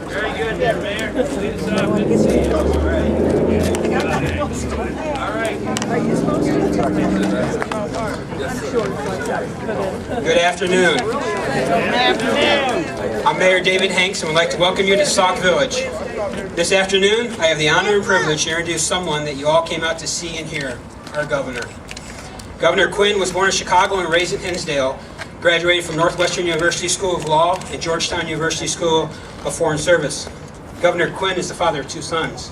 Very good there, Mayor. Lead us off. Good to see you. All right. Good afternoon. I'm Mayor David Hanks and would like to welcome you to Sauk Village. This afternoon, I have the honor and privilege to introduce someone that you all came out to see and hear, our governor. Governor Quinn was born in Chicago and raised in Hinsdale, graduated from Northwestern University School of Law and Georgetown University School of Foreign Service. Governor Quinn is the father of two sons.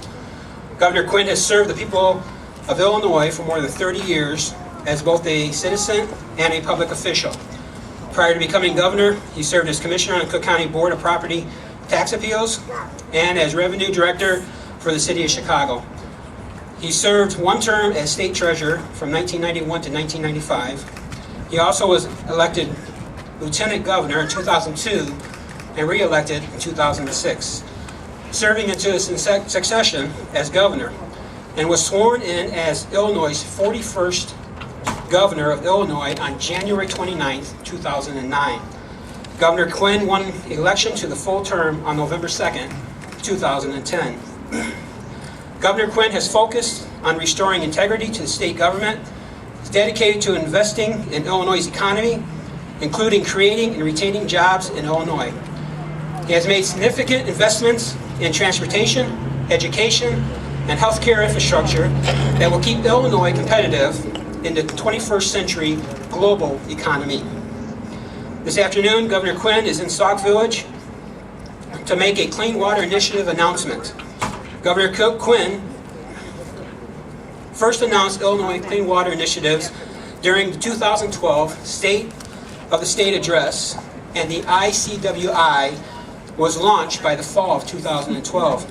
Governor Quinn has served the people of Illinois for more than 30 years as both a citizen and a public official. Prior to becoming governor, he served as commissioner on the Cook County Board of Property Tax Appeals and as revenue director for the city of Chicago. He served one term as state treasurer from 1991 to 1995. He also was elected lieutenant governor in 2002 and re-elected in 2006, serving into his succession as governor, and was sworn in as Illinois' 41st governor of Illinois on January 29, 2009. Governor Quinn won election to the full term on November 2nd, 2010. Governor Quinn has focused on restoring integrity to the state government. He's dedicated to investing in Illinois' economy, including creating and retaining jobs in Illinois. He has made significant investments in transportation, education, and healthcare infrastructure that will keep Illinois competitive in the 21st century global economy. This afternoon, Governor Quinn is in Sauk Village to make a Clean Water Initiative announcement. Governor Quinn first announced Illinois Clean Water Initiatives during the 2012 State of the State Address, and the ICWI was launched by the fall of 2012.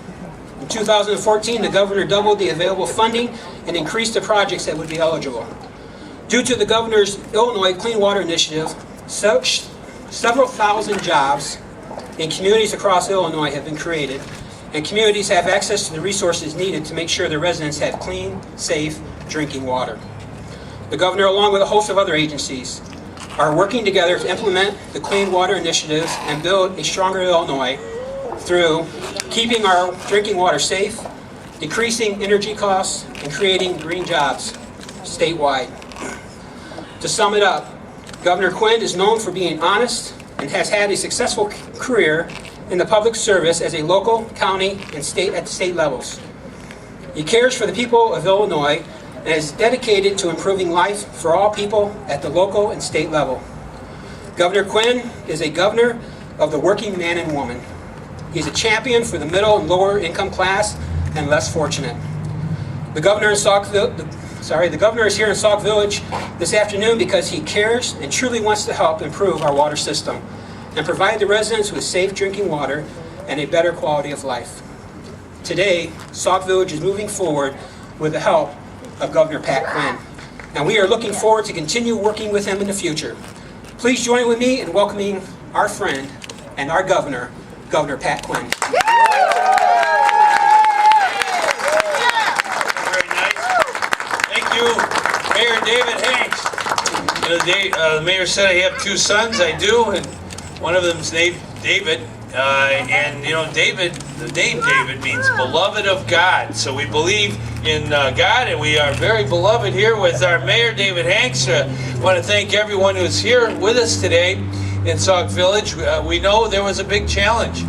In 2014, the governor doubled the available funding and increased the projects that would be eligible. Due to the governor's Illinois Clean Water Initiative, several thousand jobs in communities across Illinois have been created, and communities have access to the resources needed to make sure their residents have clean, safe drinking water. The governor, along with a host of other agencies, are working together to implement the Clean Water Initiatives and build a stronger Illinois through keeping our drinking water safe, decreasing energy costs, and creating green jobs statewide. To sum it up, Governor Quinn is known for being honest and has had a successful career in the public service as a local, county, and state at the state levels. He cares for the people of Illinois and is dedicated to improving life for all people at the local and state level. Governor Quinn is a governor of the working man and woman. He's a champion for the middle and lower income class and less fortunate. The governor is here in Sauk Village this afternoon because he cares and truly wants to help improve our water system and provide the residents with safe drinking water and a better quality of life. Today, Sauk Village is moving forward with the help of Governor Pat Quinn, and we are looking forward to continue working with him in the future. Please join with me in welcoming our friend and our governor, Governor Pat Quinn. Very nice. Thank you, Mayor David Hanks. The mayor said I have two sons. I do, and one of them's named David. And you know, David, the name David means beloved of God. So we believe in God, and we are very beloved here with our Mayor David Hanks. I want to thank everyone who's here with us today in Sauk Village. We know there was a big challenge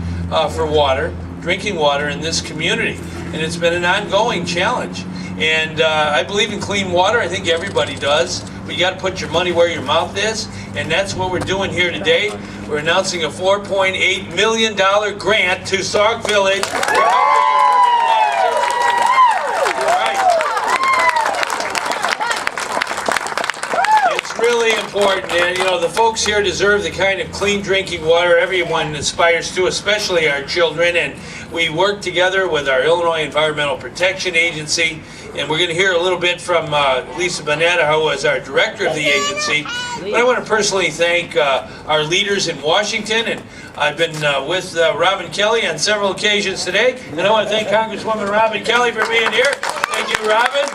for water, drinking water in this community, and it's been an ongoing challenge. And I believe in clean water. I think everybody does. But you got to put your money where your mouth is, and that's what we're doing here today. We're announcing a $4.8 million grant to Sauk Village. Really important, and you know, the folks here deserve the kind of clean drinking water everyone aspires to, especially our children. And we work together with our Illinois Environmental Protection Agency, and we're going to hear a little bit from Lisa Bonetta, who is our director of the agency. But I want to personally thank our leaders in Washington, and I've been with Robin Kelly on several occasions today, and I want to thank Congresswoman Robin Kelly for being here. Thank you, Robin.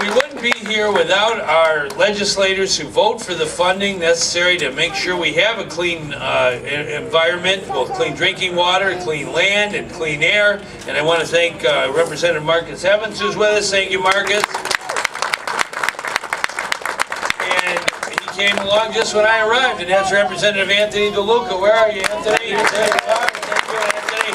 We wouldn't be here without our legislators who vote for the funding necessary to make sure we have a clean environment, both clean drinking water, clean land, and clean air. And I want to thank Representative Marcus Evans, who's with us. Thank you, Marcus. And he came along just when I arrived, and that's Representative Anthony DeLuca. Where are you, Anthony? Thank you, Anthony.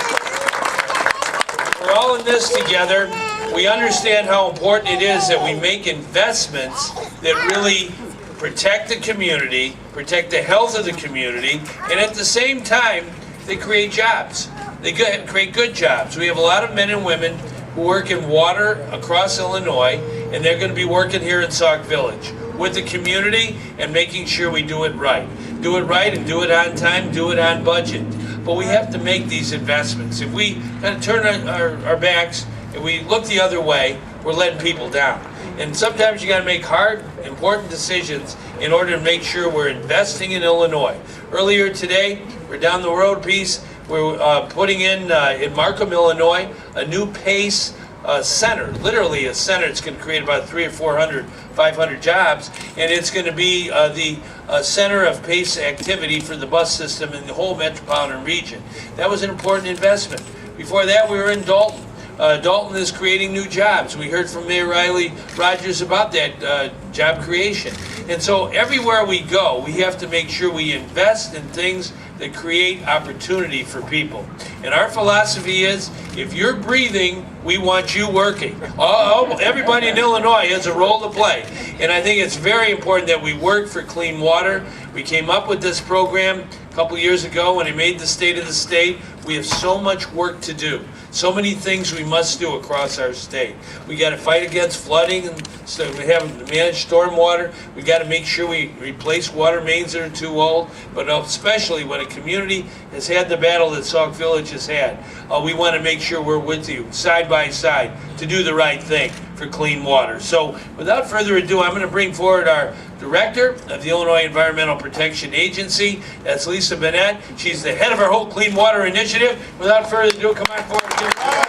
We're all in this together. We understand how important it is that we make investments that really protect the community, protect the health of the community, and at the same time, they create jobs. They create good jobs. We have a lot of men and women who work in water across Illinois, and they're going to be working here in Sauk Village with the community and making sure we do it right. Do it right and do it on time, do it on budget. But we have to make these investments. If we kind of turn our backs, if we look the other way, we're letting people down. And sometimes you got to make hard, important decisions in order to make sure we're investing in Illinois. Earlier today, we're down the road piece. We're putting in Markham, Illinois, a new PACE center, literally a center. It's going to create about 300 or 400, 500 jobs, and it's going to be the center of PACE activity for the bus system in the whole metropolitan region. That was an important investment. Before that, we were in Dalton. Dalton is creating new jobs. We heard from Mayor Riley Rogers about that job creation. And so everywhere we go, we have to make sure we invest in things that create opportunity for people. And our philosophy is, if you're breathing, we want you working. Everybody in Illinois has a role to play. And I think it's very important that we work for clean water. We came up with this program a couple years ago when I made the state of the state. We have so much work to do. So many things we must do across our state. We got to fight against flooding, and so we have to manage stormwater. We got to make sure we replace water mains that are too old. But especially when a community has had the battle that Sauk Village has had, we want to make sure we're with you, side by side, to do the right thing for clean water. So without further ado, I'm going to bring forward our Director of the Illinois Environmental Protection Agency. That's Lisa Bonetta. She's the head of our whole Clean Water Initiative. Without further ado, come on forward and give it to her.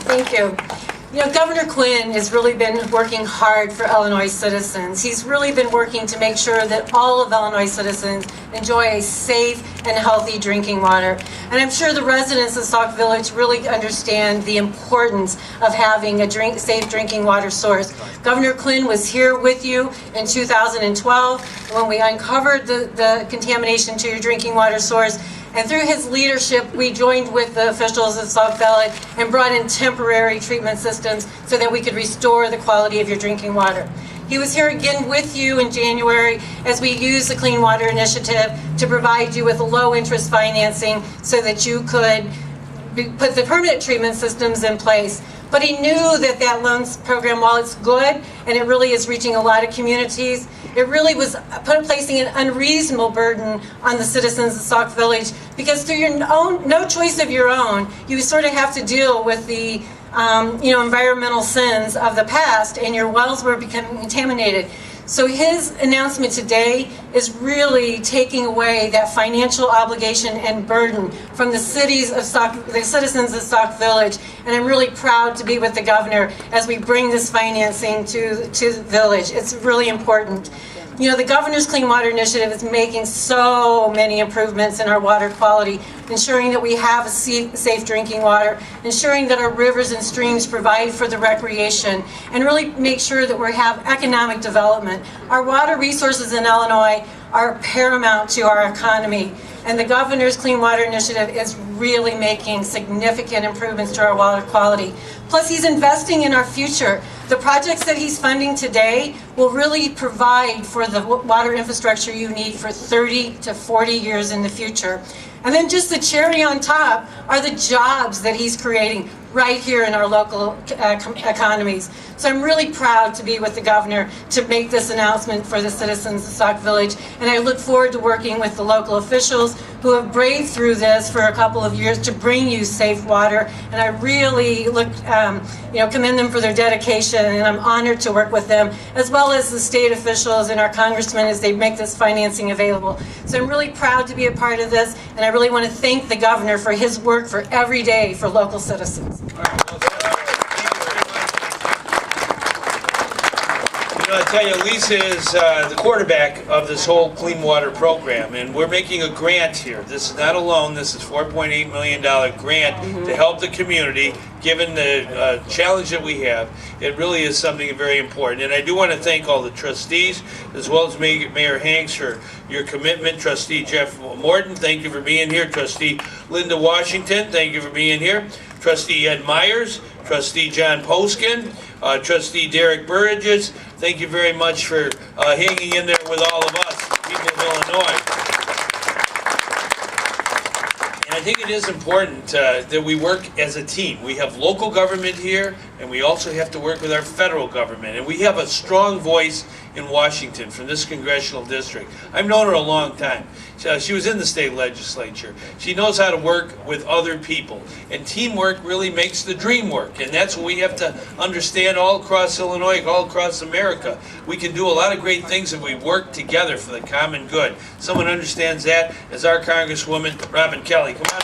Thank you. You know, Governor Quinn has really been working hard for Illinois citizens. He's really been working to make sure that all of Illinois citizens enjoy a safe and healthy drinking water. And I'm sure the residents of Sauk Village really understand the importance of having a safe drinking water source. Governor Quinn was here with you in 2012 when we uncovered the contamination to your drinking water source. And through his leadership, we joined with the officials of Sauk Village and brought in temporary treatment systems so that we could restore the quality of your drinking water. He was here again with you in January as we used the Clean Water Initiative to provide you with low-interest financing so that you could put the permanent treatment systems in place. But he knew that that loans program, while it's good and it really is reaching a lot of communities, it really was placing an unreasonable burden on the citizens of Sauk Village, because through your own, no choice of your own, you sort of have to deal with the environmental sins of the past, and your wells were becoming contaminated. So his announcement today is really taking away that financial obligation and burden from the citizens of Sauk Village. And I'm really proud to be with the governor as we bring this financing to the village. It's really important. You know, the Governor's Clean Water Initiative is making so many improvements in our water quality, ensuring that we have a safe drinking water, ensuring that our rivers and streams provide for the recreation, and really make sure that we have economic development. Our water resources in Illinois are paramount to our economy. And the governor's Clean Water Initiative is really making significant improvements to our water quality. Plus, he's investing in our future. The projects that he's funding today will really provide for the water infrastructure you need for 30 to 40 years in the future. And then just the cherry on top are the jobs that he's creating right here in our local economies. So I'm really proud to be with the governor to make this announcement for the citizens of Sauk Village, and I look forward to working with the local officials who have braved through this for a couple of years to bring you safe water, and I really commend them for their dedication, and I'm honored to work with them, as well as the state officials and our congressmen as they make this financing available. So I'm really proud to be a part of this, and I really want to thank the governor for his work for every day for local citizens. I tell you, Lisa is the quarterback of this whole clean water program, and we're making a grant here. This is not a loan. This is $4.8 million grant to help the community. Given the challenge that we have, it really is something very important. And I do want to thank all the trustees, as well as Mayor Hanks, for your commitment. Trustee Jeff Morton, thank you for being here. Trustee Linda Washington, thank you for being here. Trustee Ed Myers, Trustee John Poskin, Trustee Derek Burridges, thank you very much for hanging in there with all of us, people of Illinois. And I think it is important that we work as a team. We have local government here, and we also have to work with our federal government. And we have a strong voice in Washington from this congressional district. I've known her a long time. She was in the state legislature. She knows how to work with other people. And teamwork really makes the dream work. And that's what we have to understand all across Illinois, all across America. We can do a lot of great things if we work together for the common good. Someone understands that as our Congresswoman, Robin Kelly. Come on.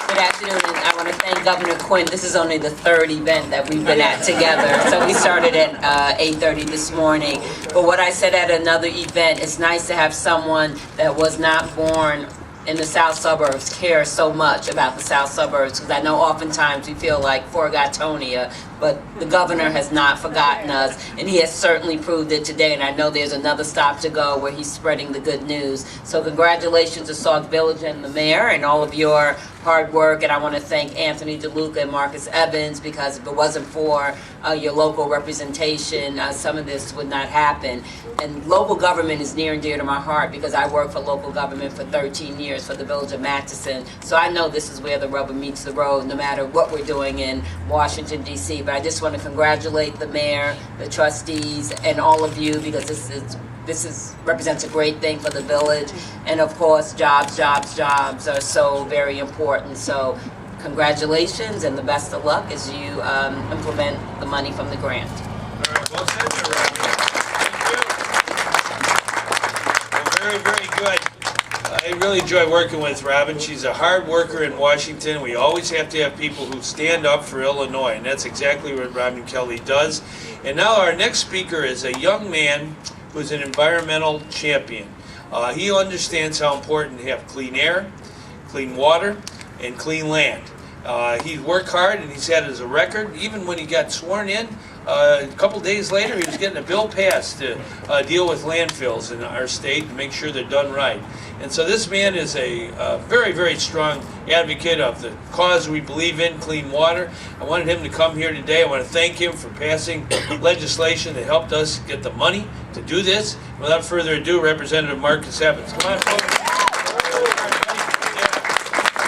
Good afternoon, and I want to thank Governor Quinn. This is only the third event that we've been at together. So we started at 8:30 this morning. But what I said at another event, it's nice to have someone that was not born in the south suburbs care so much about the south suburbs, because I know oftentimes we feel like Forgatonia, but the governor has not forgotten us, and he has certainly proved it today, and I know there's another stop to go where he's spreading the good news. So congratulations to Sauk Village and the mayor and all of your hard work, and I want to thank Anthony DeLuca and Marcus Evans, because if it wasn't for your local representation, some of this would not happen. And local government is near and dear to my heart, because I worked for local government for 13 years for the village of Matteson, so I know this is where the rubber meets the road, no matter what we're doing in Washington, D.C. But I just want to congratulate the mayor, the trustees, and all of you, because this represents a great thing for the village. And of course, jobs are so very important. So congratulations and the best of luck as you implement the money from the grant. All right, well said there, Robin. Thank you. Well, very, very good. I really enjoy working with Robin. She's a hard worker in Washington. We always have to have people who stand up for Illinois, and that's exactly what Robin Kelly does. And now our next speaker is a young man who's an environmental champion. He understands how important to have clean air, clean water, and clean land. He's worked hard, and he's had as a record. Even when he got sworn in, a couple days later, he was getting a bill passed to deal with landfills in our state and make sure they're done right. And so this man is a very, very strong advocate of the cause we believe in, clean water. I wanted him to come here today. I want to thank him for passing legislation that helped us get the money to do this. Without further ado, Representative Marcus Evans. Come on, folks.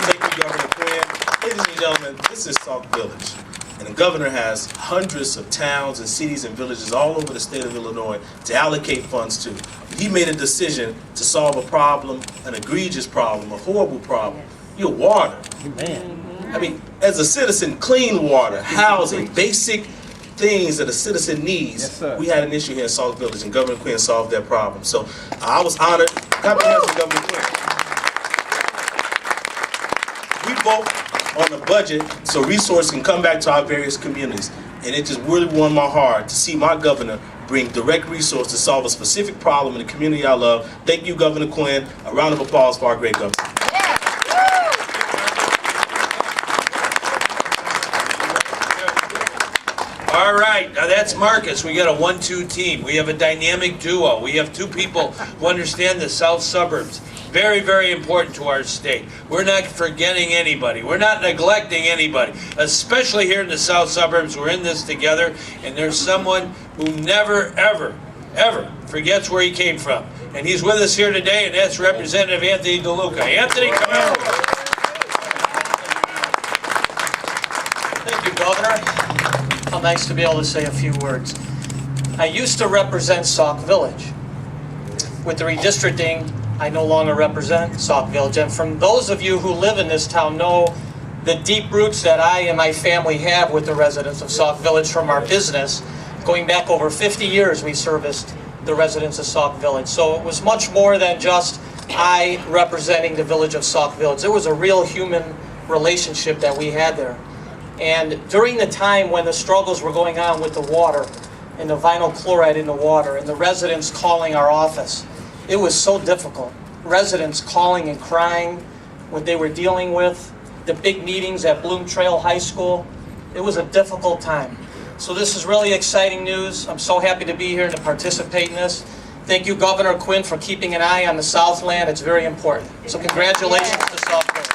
Thank you, Governor Quinn. Ladies and gentlemen, this is Sauk Village. And the governor has hundreds of towns and cities and villages all over the state of Illinois to allocate funds to. He made a decision to solve a problem, an egregious problem, a horrible problem. Your water. I mean, as a citizen, clean water, housing, basic things that a citizen needs. Yes, we had an issue here in Sauk Village, and Governor Quinn solved that problem. So I was honored. Happy to Governor Quinn. We vote on the budget so resources can come back to our various communities. And it just really warmed my heart to see my governor bring direct resources to solve a specific problem in the community I love. Thank you, Governor Quinn. A round of applause for our great governor. All right, now that's Marcus. We got a 1-2 team. We have a dynamic duo. We have two people who understand the south suburbs. Very, very important to our state. We're not forgetting anybody. We're not neglecting anybody, especially here in the south suburbs. We're in this together, and there's someone who never, ever, ever forgets where he came from. And he's with us here today, and that's Representative Anthony DeLuca. Anthony, come on. Thank you, Governor. How nice to be able to say a few words. I used to represent Sauk Village. With the redistricting, I no longer represent Sauk Village. And from those of you who live in this town know the deep roots that I and my family have with the residents of Sauk Village from our business. Going back over 50 years, we serviced the residents of Sauk Village. So it was much more than just I representing the village of Sauk Village. There was a real human relationship that we had there. And during the time when the struggles were going on with the water and the vinyl chloride in the water and the residents calling our office, it was so difficult. Residents calling and crying what they were dealing with, the big meetings at Bloom Trail High School. It was a difficult time. So this is really exciting news. I'm so happy to be here and to participate in this. Thank you, Governor Quinn, for keeping an eye on the Southland. It's very important. So congratulations to Southland.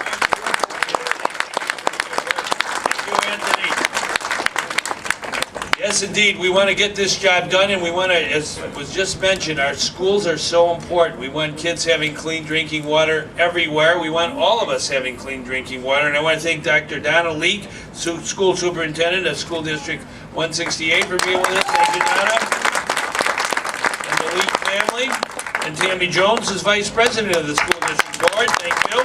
Yes, indeed. We want to get this job done, and we want to, as was just mentioned, our schools are so important. We want kids having clean drinking water everywhere. We want all of us having clean drinking water. And I want to thank Dr. Donna Leak, School Superintendent of School District 168, for being with us. Thank you, Donna. And the Leak family. And Tammy Jones is Vice President of the School District Board. Thank you.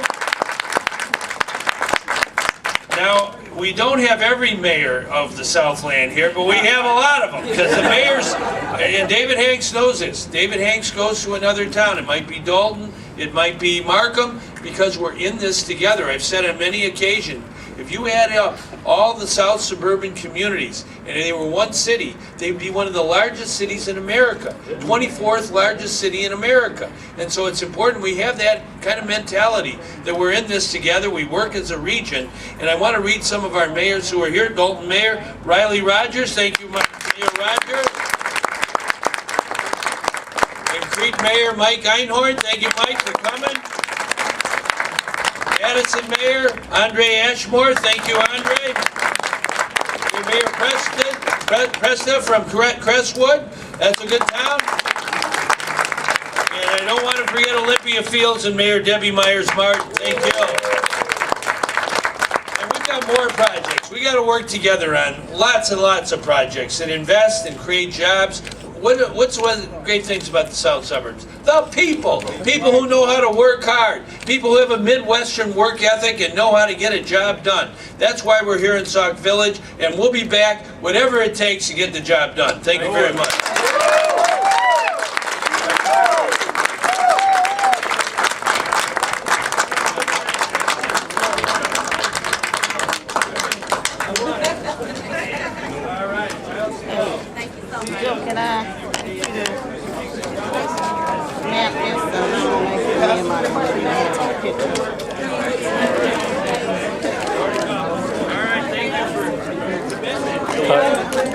Now, we don't have every mayor of the Southland here, but we have a lot of them, because the mayors, and David Hanks knows this, David Hanks goes to another town. It might be Dalton, it might be Markham, because we're in this together. I've said on many occasions, if you add up all the south suburban communities, and they were one city, they'd be one of the largest cities in America, 24th largest city in America. And so it's important we have that kind of mentality, that we're in this together, we work as a region. And I want to read some of our mayors who are here. Dalton Mayor Riley Rogers, thank you, Mayor Rogers. And Crete Mayor Mike Einhorn, thank you, Mike, for coming. Addison Mayor Andre Ashmore, thank you, Andre. Your Mayor Presta from Crestwood, that's a good town. And I don't want to forget Olympia Fields and Mayor Debbie Myers-Martin, thank you. And we've got more projects. We got to work together on lots and lots of projects that invest and create jobs. What's one of the great things about the south suburbs? The people. People who know how to work hard. People who have a Midwestern work ethic and know how to get a job done. That's why we're here in Sauk Village, and we'll be back whatever it takes to get the job done. Thank you very much. Can I snap this so I don't make